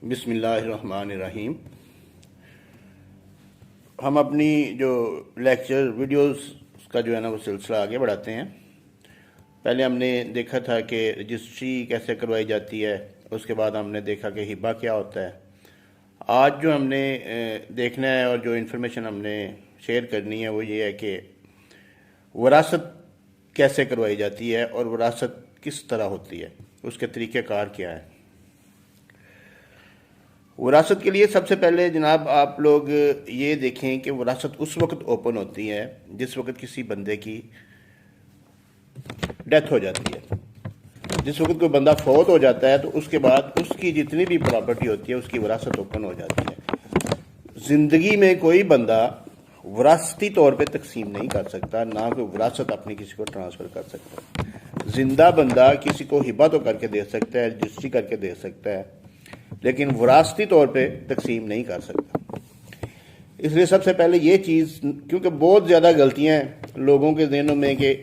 बिस्मिल्लाहिर्रहमानिर्रहीम। हम अपनी जो लेक्चर वीडियोस का जो है ना वो सिलसिला आगे बढ़ाते हैं। पहले हमने देखा था कि रजिस्ट्री कैसे करवाई जाती है, उसके बाद हमने देखा कि हिब्बा क्या होता है। आज जो हमने देखना है और जो इन्फॉर्मेशन हमने शेयर करनी है वो ये है कि वरासत कैसे करवाई जाती है और वरासत किस तरह होती है, उसके तरीक़ेकार क्या है। वरासत के लिए सबसे पहले जनाब आप लोग ये देखें कि वरासत उस वक्त ओपन होती है जिस वक्त किसी बंदे की डेथ हो जाती है। जिस वक्त कोई बंदा फौत हो जाता है तो उसके बाद उसकी जितनी भी प्रॉपर्टी होती है उसकी वरासत ओपन हो जाती है। ज़िंदगी में कोई बंदा वरासती तौर पे तकसीम नहीं कर सकता, ना कोई वरासत अपने किसी को ट्रांसफ़र कर सकता। जिंदा बंदा किसी को हिबा तो करके दे सकता है, रजिस्ट्री करके दे सकता है, लेकिन वरासती तौर पे तकसीम नहीं कर सकता। इसलिए सबसे पहले ये चीज़, क्योंकि बहुत ज़्यादा गलतियां हैं लोगों के ज़हनों में कि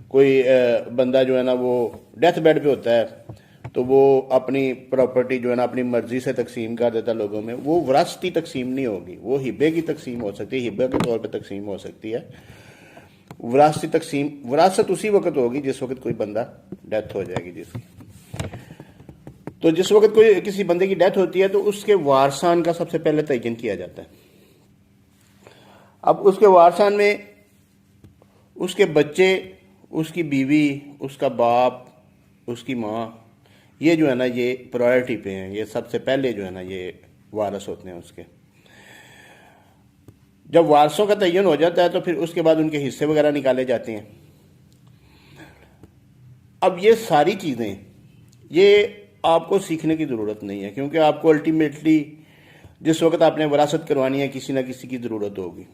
कोई बंदा जो है ना वो डेथ बेड पे होता है तो वो अपनी प्रॉपर्टी जो है ना अपनी मर्जी से तकसीम कर देता लोगों में। वो वरासती तकसीम नहीं होगी, वो हिब्बे की तकसीम हो सकती है, हिब्बे के तौर पर तकसीम हो सकती है। वरासती तकसीम, वरासत उसी वक्त होगी जिस वक्त कोई बंदा डेथ हो जाएगी जिसकी। तो जिस वक्त कोई किसी बंदे की डेथ होती है तो उसके वारसान का सबसे पहले तयन किया जाता है। अब उसके वारसान में उसके बच्चे, उसकी बीवी, उसका बाप, उसकी माँ, ये जो है ना ये प्रायोरिटी पे हैं, ये सबसे पहले जो है ना ये वारस होते हैं उसके। जब वारसों का तयन हो जाता है तो फिर उसके बाद उनके हिस्से वगैरह निकाले जाते हैं। अब ये सारी चीज़ें ये आपको सीखने की ज़रूरत नहीं है, क्योंकि आपको अल्टीमेटली जिस वक्त आपने वरासत करवानी है किसी ना किसी की ज़रूरत होगी,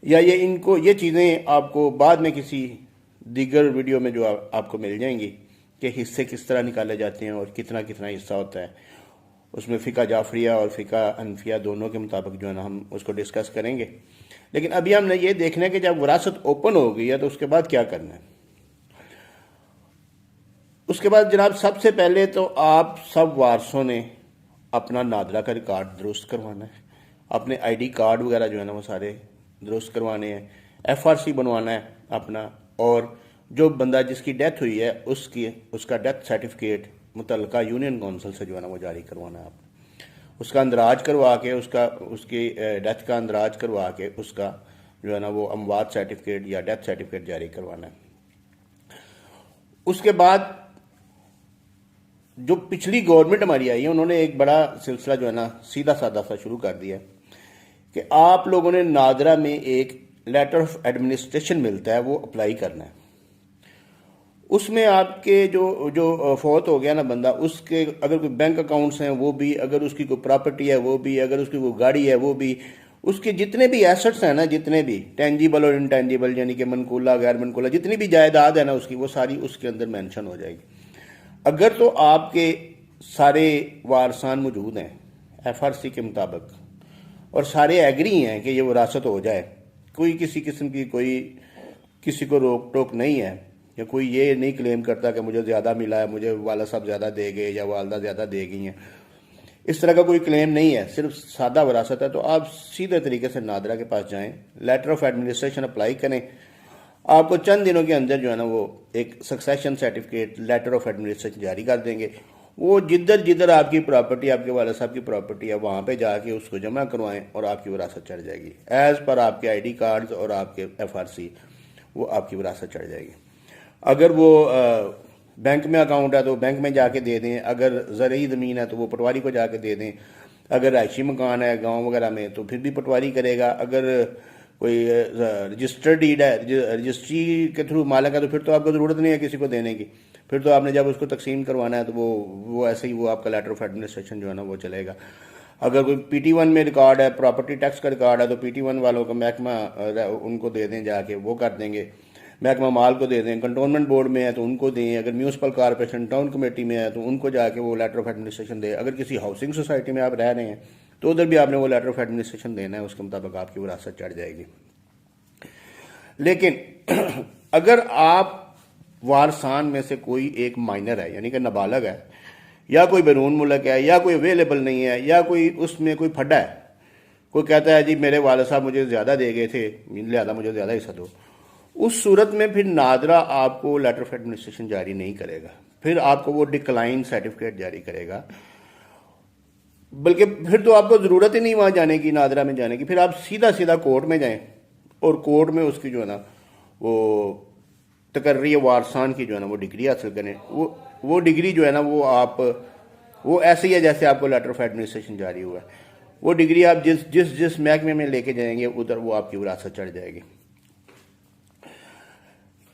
या ये चीज़ें आपको बाद में किसी दीगर वीडियो में जो आपको मिल जाएंगी कि हिस्से किस तरह निकाले जाते हैं और कितना कितना हिस्सा होता है। उसमें फ़िका जाफरिया और फ़िका हनफिया दोनों के मुताबिक जो है ना हम उसको डिस्कस करेंगे। लेकिन अभी हमने ये देखना है कि जब वरासत ओपन हो गई है तो उसके बाद क्या करना है। उसके बाद जनाब सबसे पहले तो आप सब वारसों ने अपना नादरा का रिकॉर्ड दुरुस्त करवाना है, अपने आईडी कार्ड वगैरह जो है ना वो सारे दुरुस्त करवाने हैं, एफआरसी बनवाना है अपना, और जो बंदा जिसकी डेथ हुई है उसका डेथ सर्टिफिकेट मुतल्लिका यूनियन काउंसिल से जो है ना वो जारी करवाना है। आप उसका अंदराज करवा के उसकी डेथ का अंदराज करवा के उसका जो है ना वो अमवात सर्टिफिकेट या डेथ सर्टिफिकेट जारी करवाना है। उसके बाद जो पिछली गवर्नमेंट हमारी आई है उन्होंने एक बड़ा सिलसिला जो है ना सीधा साधा सा शुरू कर दिया कि आप लोगों ने नादरा में एक लेटर ऑफ एडमिनिस्ट्रेशन मिलता है, वो अप्लाई करना है। उसमें आपके जो फौत हो गया ना बंदा, उसके अगर कोई बैंक अकाउंट्स हैं वो भी, अगर उसकी कोई प्रॉपर्टी है वो भी, अगर उसकी कोई गाड़ी है वो भी, उसके जितने भी एसेट्स हैं ना, जितने भी टेंजिबल और इनटेंजिबल यानी कि मनकूला गैर मनकूला जितनी भी जायदाद है ना उसकी, वो सारी उसके अंदर मेंशन हो जाएगी। अगर तो आपके सारे वारसान मौजूद हैं एफआरसी के मुताबिक और सारे एग्री हैं कि ये वरासत हो जाए, कोई किसी किस्म की कोई किसी को रोक टोक नहीं है, या कोई ये नहीं क्लेम करता कि मुझे ज़्यादा मिला है, मुझे वाला साहब ज़्यादा दे गए या वालदा ज़्यादा दे गई हैं, इस तरह का कोई क्लेम नहीं है, सिर्फ सादा वरासत है, तो आप सीधे तरीके से नादरा के पास जाएं, लेटर ऑफ एडमिनिस्ट्रेशन अप्लाई करें। आपको चंद दिनों के अंदर जो है ना वो एक succession certificate letter of administration जारी कर देंगे। वो जिधर जिधर आपकी प्रॉपर्टी, आपके वाला साहब की प्रॉपर्टी है, वहाँ पे जाके उसको जमा करवाएं और आपकी विरासत चढ़ जाएगी। एज़ पर आपके आईडी कार्ड्स और आपके एफआरसी वो आपकी विरासत चढ़ जाएगी। अगर वो बैंक में अकाउंट है तो बैंक में जाके दे दें, अगर ज़रूरी ज़मीन है तो वो पटवारी को जाके दे दें, अगर रायशी मकान है गाँव वगैरह में तो फिर भी पटवारी करेगा, अगर कोई रजिस्टर्ड डीड है, रजिस्ट्री के थ्रू मालिक है तो फिर तो आपको ज़रूरत नहीं है किसी को देने की, फिर तो आपने जब उसको तकसीम करवाना है तो वो ऐसे ही वो आपका लेटर ऑफ एडमिनिस्ट्रेशन जो है ना वो चलेगा। अगर कोई PT1 में रिकॉर्ड है, प्रॉपर्टी टैक्स का रिकॉर्ड है, तो PT1 वालों का महकमा उनको दे दें, जाके वो कर देंगे। महकमा माल को दे दें, कंटोनमेंट बोर्ड में है तो उनको दें, अगर म्यूनसिपल कॉर्पोरेशन टाउन कमेटी में है तो उनको जाके वो लेटर ऑफ एडमिनिस्ट्रेशन दें। अगर किसी हाउसिंग सोसाइटी में आप रह रहे हैं तो उधर भी आपने वो लेटर ऑफ एडमिनिस्ट्रेशन देना है, उसके मुताबिक आपकी विरासत चढ़ जाएगी। लेकिन अगर आप वारसान में से कोई एक माइनर है यानी कि नाबालग है, या कोई बैरून मुल्क है, या कोई अवेलेबल नहीं है, या कोई उसमें कोई फड्डा है, कोई कहता है जी मेरे वाले साहब मुझे ज़्यादा दे गए थे लिहाजा मुझे ज़्यादा हिस्सा दो, उस सूरत में फिर नादरा आपको लेटर ऑफ एडमिनिस्ट्रेशन जारी नहीं करेगा, फिर आपको वो डिक्लाइन सर्टिफिकेट जारी करेगा। बल्कि फिर तो आपको ज़रूरत ही नहीं वहाँ जाने की, नादरा में जाने की, फिर आप सीधा सीधा कोर्ट में जाएं और कोर्ट में उसकी जो है ना वो तकर्री वारसान की जो है ना वो डिग्री हासिल करें। वो डिग्री जो है ना वो ऐसे ही है जैसे आपको लेटर ऑफ एडमिनिस्ट्रेशन जारी हुआ है। वो डिग्री आप जिस जिस जिस महकमे में लेके जाएंगे उधर वो आपकी विरासत चढ़ जाएगी।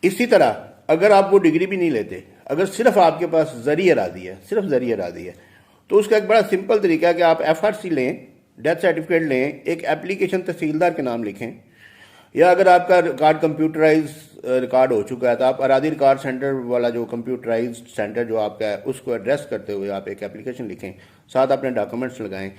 इसी तरह अगर आप वो डिग्री भी नहीं लेते, अगर सिर्फ आपके पास ज़री इरादी है, सिर्फ ज़री इरादी है, तो उसका एक बड़ा सिंपल तरीका है कि आप FRC लें, डेथ सर्टिफिकेट लें, एक एप्लीकेशन तहसीलदार के नाम लिखें, या अगर आपका रिकॉर्ड कंप्यूटराइज रिकॉर्ड हो चुका है तो आप अरादी रिकॉर्ड सेंटर वाला जो कंप्यूटराइज सेंटर जो आपका है उसको एड्रेस करते हुए आप एक एप्लीकेशन लिखें, साथ अपने डॉक्यूमेंट्स लगाएं।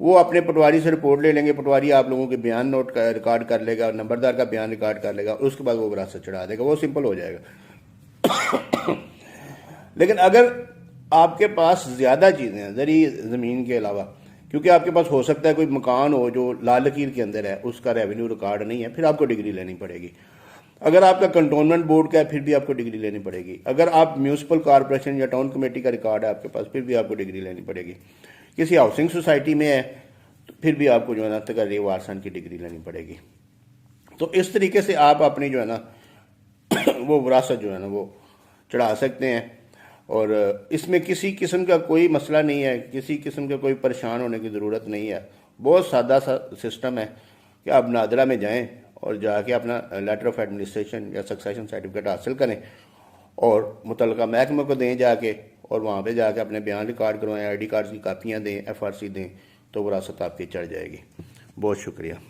वो अपने पटवारी से रिपोर्ट ले लेंगे, पटवारी आप लोगों के बयान नोट रिकॉर्ड कर लेगा, नंबरदार का बयान रिकॉर्ड कर लेगा, उसके बाद वो विरासत चढ़ा देगा, वो सिंपल हो जाएगा। लेकिन अगर आपके पास ज़्यादा चीज़ें हैं ज़री ज़मीन के अलावा, क्योंकि आपके पास हो सकता है कोई मकान हो जो लाल लकीर के अंदर है, उसका रेवेन्यू रिकॉर्ड नहीं है, फिर आपको डिग्री लेनी पड़ेगी। अगर आपका कंटोनमेंट बोर्ड का है फिर भी आपको डिग्री लेनी पड़ेगी। अगर आप म्यूनसिपल कॉरपोरेशन या टाउन कमेटी का रिकॉर्ड है आपके पास फिर भी आपको डिग्री लेनी पड़ेगी। किसी हाउसिंग सोसाइटी में है तो फिर भी आपको जो है ना तकर्री वारसान की डिग्री लेनी पड़ेगी। तो इस तरीके से आप अपनी जो है ना वो विरासत जो है ना वो चढ़ा सकते हैं, और इसमें किसी किस्म का कोई मसला नहीं है, किसी किस्म का कोई परेशान होने की ज़रूरत नहीं है। बहुत सादा सा सिस्टम है कि आप नादरा में जाएं और जाके अपना लेटर ऑफ एडमिनिस्ट्रेशन या सक्सेशन सर्टिफिकेट हासिल करें और मुतल्लिका महकमे को दें जाके, और वहाँ पे जाके अपने बयान रिकॉर्ड करवाएं, ID कार्ड की कापियाँ दें, FRC दें, तो विरासत आपकी चढ़ जाएगी। बहुत शुक्रिया।